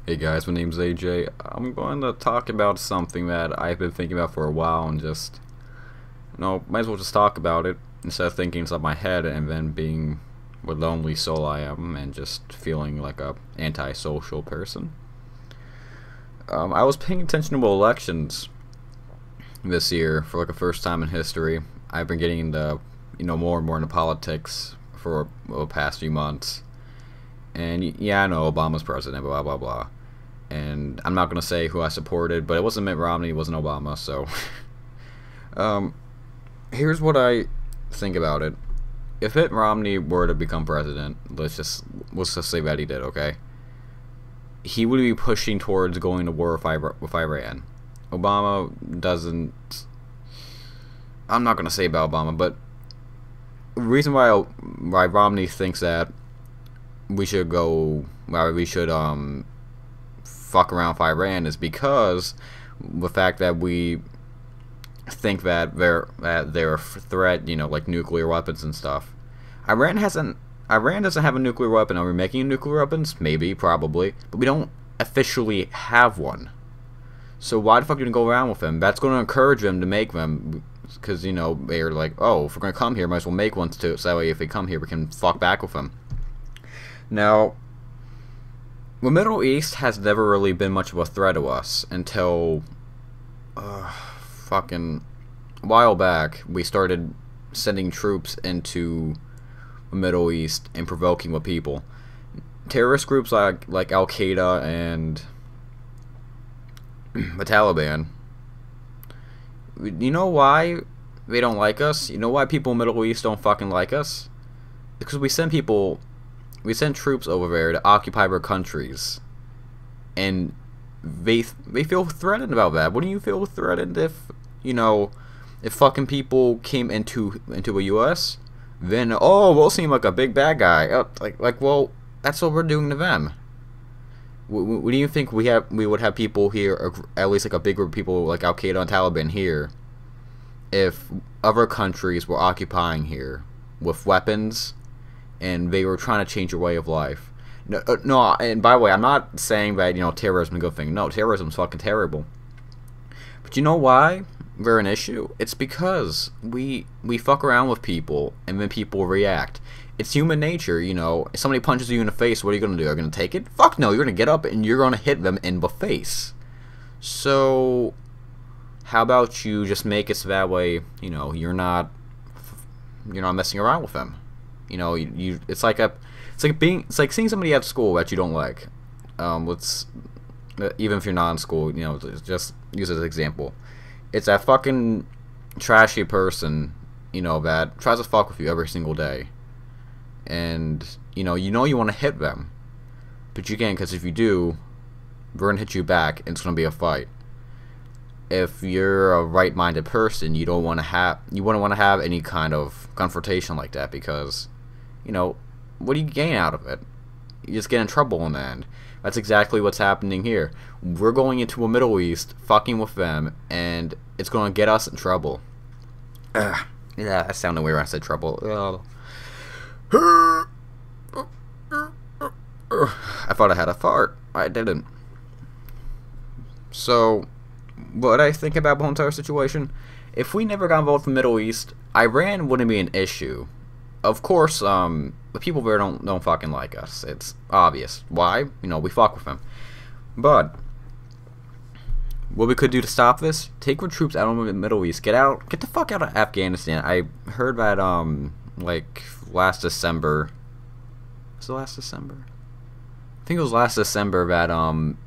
Hey guys, my name's AJ. I'm going to talk about something that I've been thinking about for a while and just, might as well just talk about it instead of thinking inside my head and then being what lonely soul I am and just feeling like a antisocial person. I was paying attention to elections this year for like the first time in history. I've been getting into, more and more into politics for the past few months. And yeah, I know Obama's president, blah blah blah. And I'm not gonna say who I supported, but it wasn't Mitt Romney, it wasn't Obama. So, here's what I think about it. If Mitt Romney were to become president, let's just say that he did, okay? He would be pushing towards going to war with Iran. Obama doesn't. I'm not gonna say about Obama, but the reason why Romney thinks that we should fuck around with Iran is because the fact that we think that they're a threat, like nuclear weapons and stuff. Iran doesn't have a nuclear weapon. Are we making nuclear weapons? Maybe, probably, but we don't officially have one. So why the fuck are you gonna go around with them? That's going to encourage them to make them, because they're like, oh, if we're gonna come here, might as well make ones too. So that way, if they come here, we can fuck back with them. Now, the Middle East has never really been much of a threat to us until fucking a while back. We started sending troops into the Middle East and provoking the people. Terrorist groups like Al Qaeda and the Taliban. You know why they don't like us? You know why people in the Middle East don't fucking like us? Because we send troops over there to occupy their countries, and they feel threatened about that. Wouldn't you feel threatened if if fucking people came into the U.S.? Then we'll seem like a big bad guy. Well, that's what we're doing to them. What do you think we would have people here, or at least like a big group of people like Al Qaeda and Taliban here, if other countries were occupying here with weapons? And they were trying to change your way of life. No, and by the way, I'm not saying that, terrorism is a good thing. No, terrorism's fucking terrible. But you know why they're an issue? It's because we fuck around with people, and then people react. It's human nature, If somebody punches you in the face, what are you going to do? Are you going to take it? Fuck no, you're going to get up and you're going to hit them in the face. So, how about you just make it so that way, you're not messing around with them. It's like seeing somebody at school that you don't like. Even if you're not in school, just use it as an example. It's that fucking trashy person, that tries to fuck with you every single day, and you want to hit them, but you can't, because if you do, they're gonna hit you back, and it's gonna be a fight. If you're a right-minded person, you wouldn't want to have any kind of confrontation like that, because what do you gain out of it? You just get in trouble in the end. That's exactly what's happening here. We're going into a Middle East, fucking with them, and it's going to get us in trouble. Yeah, that sounded weird when I said trouble. I thought I had a fart. I didn't. So, what I think about the whole entire situation, if we never got involved in the Middle East, Iran wouldn't be an issue. Of course, the people there don't fucking like us. It's obvious. Why? We fuck with them. But what we could do to stop this: take our troops out of the Middle East. Get the fuck out of Afghanistan. I heard that like last December. Was it last December? I think it was last December that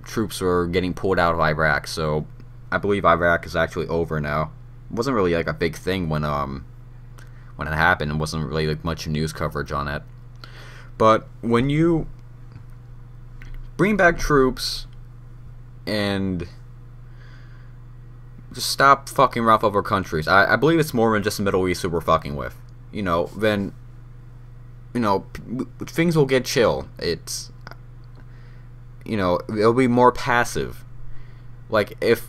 troops were getting pulled out of Iraq. So I believe Iraq is actually over now. It wasn't really like a big thing when it happened. It wasn't really like much news coverage on it. But when you bring back troops and just stop fucking around with other countries, I believe it's more than just the Middle East who we're fucking with. Then things will get chill. It's it'll be more passive. Like if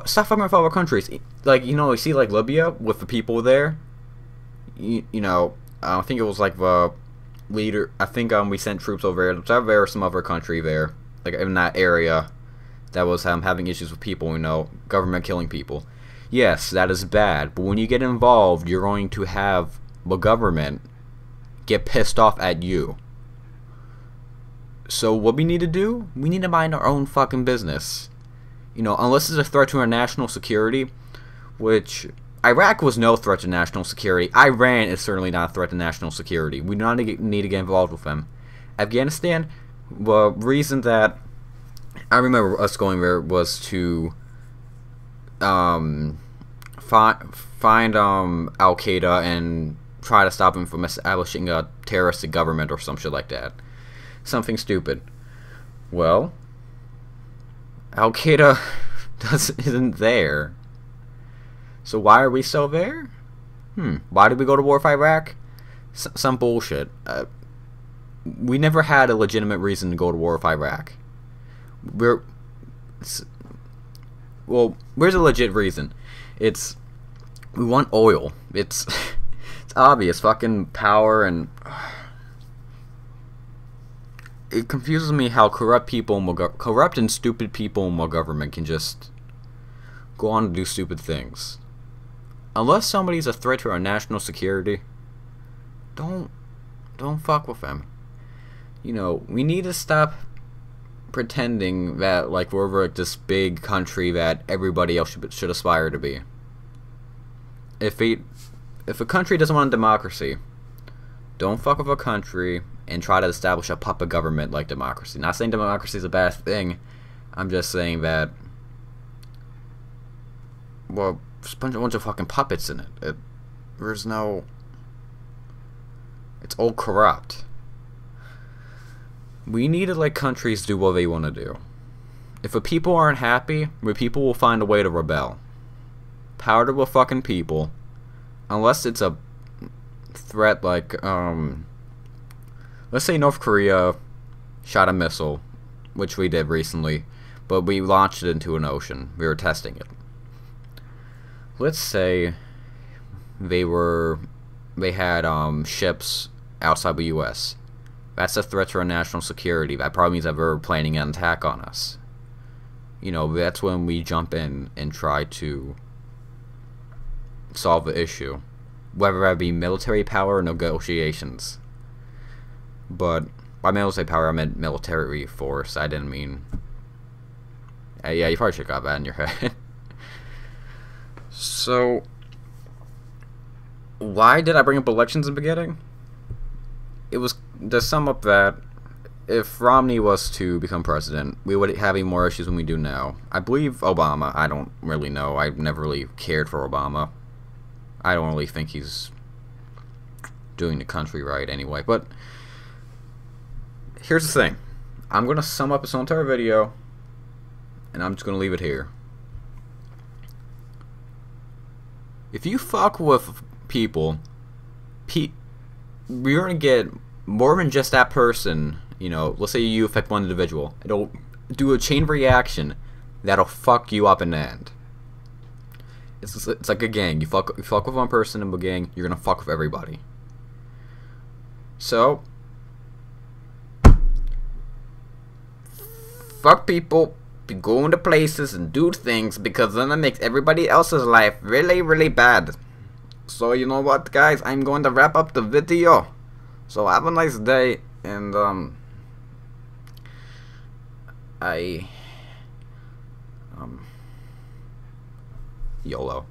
stop fucking with other countries. Like you see like Libya with the people there. I think it was like the leader. I think we sent troops over there. There was some other country there. like in that area that was having issues with people, government killing people. Yes, that is bad, but when you get involved, you're going to have the government get pissed off at you. So what we need to do, we need to mind our own fucking business. Unless it's a threat to our national security, which Iraq was no threat to national security. Iran is certainly not a threat to national security. We do not need to get involved with them. Afghanistan, the reason that I remember us going there was to find Al-Qaeda and try to stop him from establishing a terroristic government or some shit like that. Something stupid. Well, Al-Qaeda isn't there. So why are we still there? Why did we go to war with Iraq? Some bullshit. We never had a legitimate reason to go to war with Iraq. Well, where's a legit reason? We want oil. It's obvious. Fucking power and... It confuses me how corrupt and stupid people in my government can just go on and do stupid things. Unless somebody's a threat to our national security, don't fuck with them. We need to stop pretending that like we're like this big country that everybody else should aspire to be. If a country doesn't want a democracy, don't fuck with a country and try to establish a puppet government like democracy. Not saying democracy is a bad thing. I'm just saying that, well, there's a bunch of fucking puppets in it. It's all corrupt. We need to let countries do what they want to do. If the people aren't happy, the people will find a way to rebel. Power to the fucking people. Unless it's a threat like, let's say North Korea shot a missile, which we did recently, but we launched it into an ocean. We were testing it. Let's say they had ships outside the U.S. That's a threat to our national security. That probably means that they're planning an attack on us. That's when we jump in and try to solve the issue, whether that be military power or negotiations. But by military power, I meant military force. I didn't mean... yeah, you probably should have got that in your head. So, why did I bring up elections in the beginning? It was to sum up that if Romney was to become president, we would have even more issues than we do now. I believe Obama. I don't really know. I've never really cared for Obama. I don't really think he's doing the country right anyway. But here's the thing. I'm going to sum up this whole entire video, and I'm just going to leave it here. If you fuck with people, you're going to get more than just that person. Let's say you affect one individual. It'll do a chain reaction that'll fuck you up in the end. It's like a gang. You fuck with one person in the gang, you're going to fuck with everybody. So, fuck people, be going to places and do things, because then it makes everybody else's life really, really bad. So you know what, guys, I'm going to wrap up the video. So have a nice day, and YOLO.